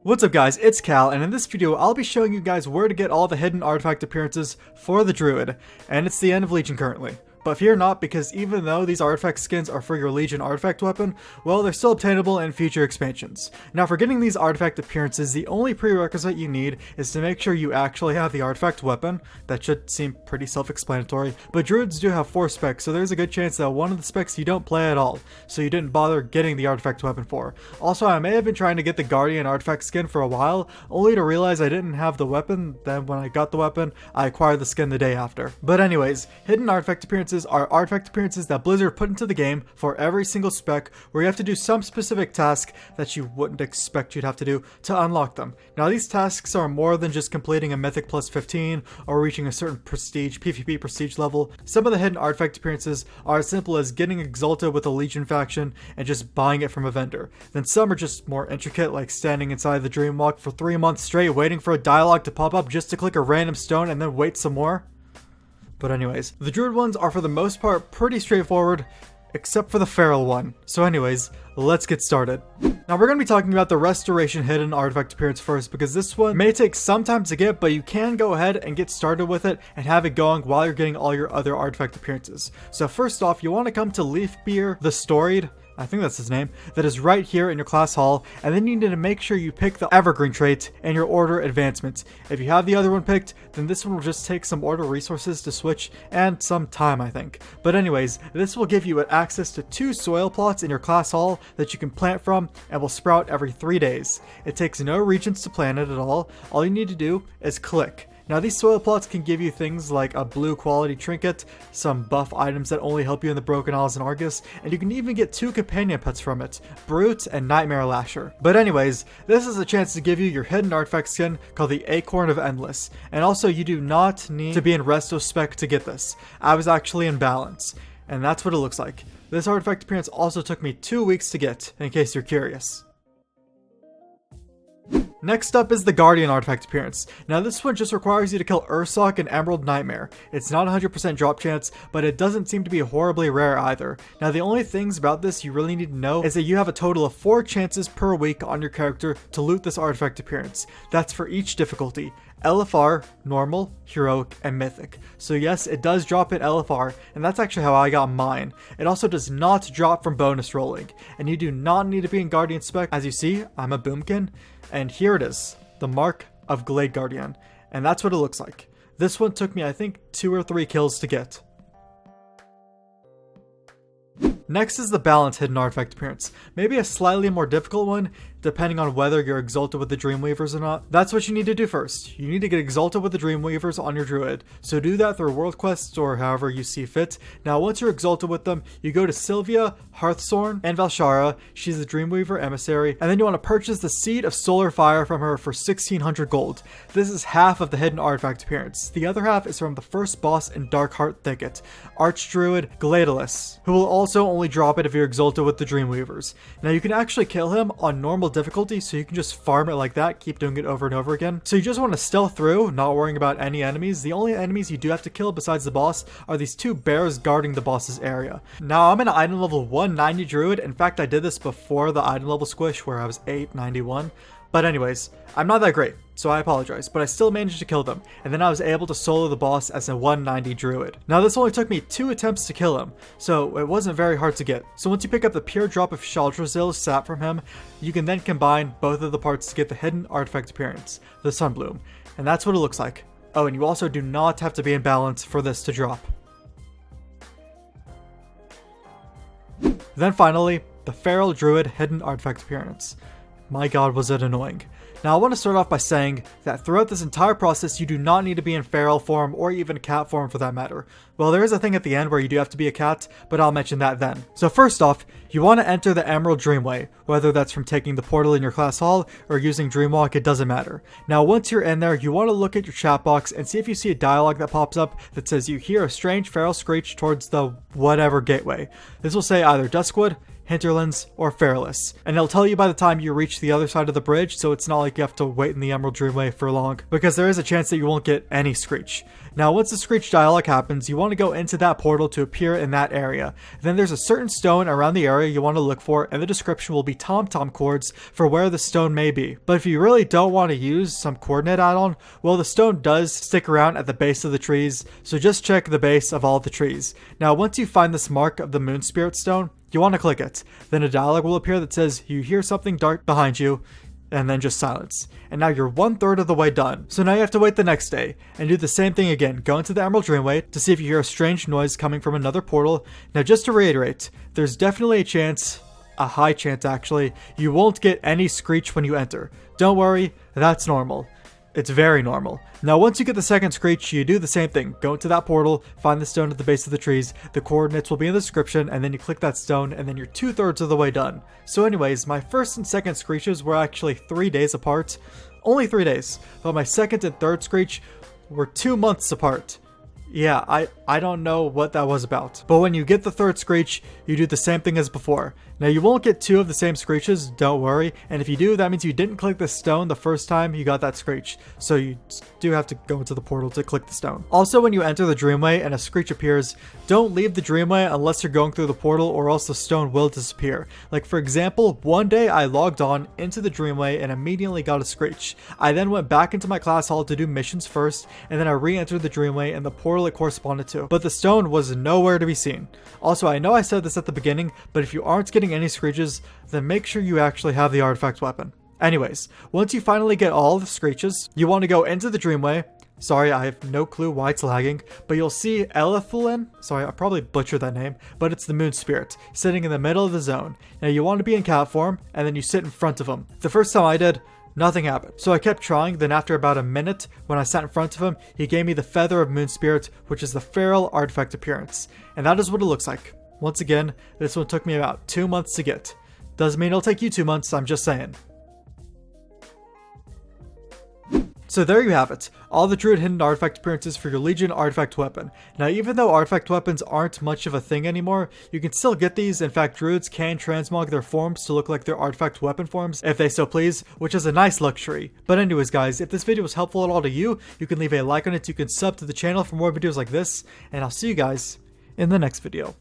What's up guys, it's Cal, and in this video I'll be showing you guys where to get all the hidden artifact appearances for the Druid, and it's the end of Legion currently. But fear not, because even though these artifact skins are for your Legion artifact weapon, well, they're still obtainable in future expansions. Now for getting these artifact appearances, the only prerequisite you need is to make sure you actually have the artifact weapon. That should seem pretty self-explanatory, but Druids do have 4 specs, so there's a good chance that one of the specs you don't play at all, so you didn't bother getting the artifact weapon for. Also, I may have been trying to get the Guardian artifact skin for a while, only to realize I didn't have the weapon. Then when I got the weapon, I acquired the skin the day after. But anyways, hidden artifact appearances are artifact appearances that Blizzard put into the game for every single spec, where you have to do some specific task that you wouldn't expect you'd have to do to unlock them. Now these tasks are more than just completing a mythic plus 15 or reaching a certain prestige, PvP prestige level. Some of the hidden artifact appearances are as simple as getting exalted with a Legion faction and just buying it from a vendor. Then some are just more intricate, like standing inside the Dreamwalk for 3 months straight waiting for a dialogue to pop up just to click a random stone and then wait some more. But anyways, the Druid ones are for the most part pretty straightforward, except for the Feral one. So anyways, let's get started. Now we're going to be talking about the Restoration hidden artifact appearance first, because this one may take some time to get, but you can go ahead and get started with it and have it going while you're getting all your other artifact appearances. So first off, you want to come to Leafbeer the Storied, I think that's his name, that is right here in your class hall, and then you need to make sure you pick the Evergreen trait and your order advancement. If you have the other one picked, then this one will just take some order resources to switch and some time, I think. But anyways, this will give you access to 2 soil plots in your class hall that you can plant from and will sprout every 3 days. It takes no regions to plant it at all. All you need to do is click. Now these soil plots can give you things like a blue quality trinket, some buff items that only help you in the Broken Isles and Argus, and you can even get 2 companion pets from it, Brute and Nightmare Lasher. But anyways, this is a chance to give you your hidden artifact skin called the Acorn of Endless, and also you do not need to be in Resto spec to get this. I was actually in Balance, and that's what it looks like. This artifact appearance also took me 2 weeks to get, in case you're curious. Next up is the Guardian artifact appearance. Now this one just requires you to kill Ursoc and Emerald Nightmare. It's not 100% drop chance, but it doesn't seem to be horribly rare either. Now the only things about this you really need to know is that you have a total of 4 chances per week on your character to loot this artifact appearance. That's for each difficulty: LFR, Normal, Heroic, and Mythic. So yes, it does drop in LFR, and that's actually how I got mine. It also does not drop from bonus rolling, and you do not need to be in Guardian spec. As you see, I'm a Boomkin, and here it is, the Mark of Glade Guardian, and that's what it looks like. This one took me, I think, 2 or 3 kills to get. Next is the Balance hidden artifact appearance. Maybe a slightly more difficult one, depending on whether you're exalted with the Dreamweavers or not. That's what you need to do first. You need to get exalted with the Dreamweavers on your Druid. So do that through world quests or however you see fit. Now once you're exalted with them, you go to Sylvia, Hearthsorn, and Valshara. She's the Dreamweaver emissary. And then you want to purchase the Seed of Solar Fire from her for 1600 gold. This is half of the hidden artifact appearance. The other half is from the first boss in Darkheart Thicket, Archdruid Gladalus, who will also only drop it if you're exalted with the Dreamweavers. Now you can actually kill him on normal difficulty, so you can just farm it like that, keep doing it over and over again. So you just want to stealth through, not worrying about any enemies. The only enemies you do have to kill besides the boss are these 2 bears guarding the boss's area. Now I'm an item level 190 Druid. In fact, I did this before the item level squish where I was 891. But anyways, I'm not that great, so I apologize, but I still managed to kill them, and then I was able to solo the boss as a 190 Druid. Now this only took me 2 attempts to kill him, so it wasn't very hard to get. So once you pick up the pure drop of Shaldrazil sap from him, you can then combine both of the parts to get the hidden artifact appearance, the Sunbloom, and that's what it looks like. Oh, and you also do not have to be in Balance for this to drop. Then finally, the Feral Druid hidden artifact appearance. My god, was it annoying. Now I want to start off by saying that throughout this entire process you do not need to be in feral form or even cat form for that matter. Well, there is a thing at the end where you do have to be a cat, but I'll mention that then. So first off, you want to enter the Emerald Dreamway, whether that's from taking the portal in your class hall or using Dreamwalk, it doesn't matter. Now once you're in there, you want to look at your chat box and see if you see a dialogue that pops up that says you hear a strange feral screech towards the whatever gateway. This will say either Duskwood, Hinterlands, or Feralas. And it'll tell you by the time you reach the other side of the bridge, so it's not like you have to wait in the Emerald Dreamway for long, because there is a chance that you won't get any Screech. Now once the Screech dialogue happens, you want to go into that portal to appear in that area. Then there's a certain stone around the area you want to look for, and the description will be Tom Coords for where the stone may be. But if you really don't want to use some coordinate add-on, well, the stone does stick around at the base of the trees, so just check the base of all the trees. Now once you find this mark of the Moon Spirit stone, you want to click it. Then a dialogue will appear that says you hear something dark behind you, and then just silence. And now you're 1/3 of the way done. So now you have to wait the next day, and do the same thing again. Go into the Emerald Dreamway to see if you hear a strange noise coming from another portal. Now just to reiterate, there's definitely a chance, a high chance actually, you won't get any Screech when you enter. Don't worry, that's normal. It's very normal. Now once you get the second Screech, you do the same thing. Go into that portal, find the stone at the base of the trees, the coordinates will be in the description, and then you click that stone, and then you're 2/3 of the way done. So anyways, my first and second Screeches were actually 3 days apart. Only 3 days. But my second and third Screech were 2 months apart. Yeah, I don't know what that was about. But when you get the third Screech, you do the same thing as before. Now you won't get 2 of the same Screeches, don't worry. And if you do, that means you didn't click the stone the first time you got that Screech. So you do have to go into the portal to click the stone. Also, when you enter the Dreamway and a Screech appears, don't leave the Dreamway unless you're going through the portal, or else the stone will disappear. Like for example, one day I logged on into the Dreamway and immediately got a Screech. I then went back into my class hall to do missions first, and then I re-entered the Dreamway and the portal it corresponded to. But the stone was nowhere to be seen. Also, I know I said this at the beginning, but if you aren't getting any Screeches, then make sure you actually have the artifact weapon. Anyways, once you finally get all the Screeches, you want to go into the Dreamway. Sorry, I have no clue why it's lagging, but you'll see Elithulin, sorry, I probably butchered that name, but it's the Moon Spirit, sitting in the middle of the zone. Now you want to be in cat form, and then you sit in front of him. The first time I did, nothing happened. So I kept trying, then after about a minute, when I sat in front of him, he gave me the Feather of Moon Spirit, which is the feral artifact appearance. And that is what it looks like. Once again, this one took me about 2 months to get. Doesn't mean it'll take you 2 months, I'm just saying. So there you have it, all the Druid hidden artifact appearances for your Legion artifact weapon. Now even though artifact weapons aren't much of a thing anymore, you can still get these. In fact, Druids can transmog their forms to look like their artifact weapon forms if they so please, which is a nice luxury. But anyways guys, if this video was helpful at all to you, you can leave a like on it, you can sub to the channel for more videos like this, and I'll see you guys in the next video.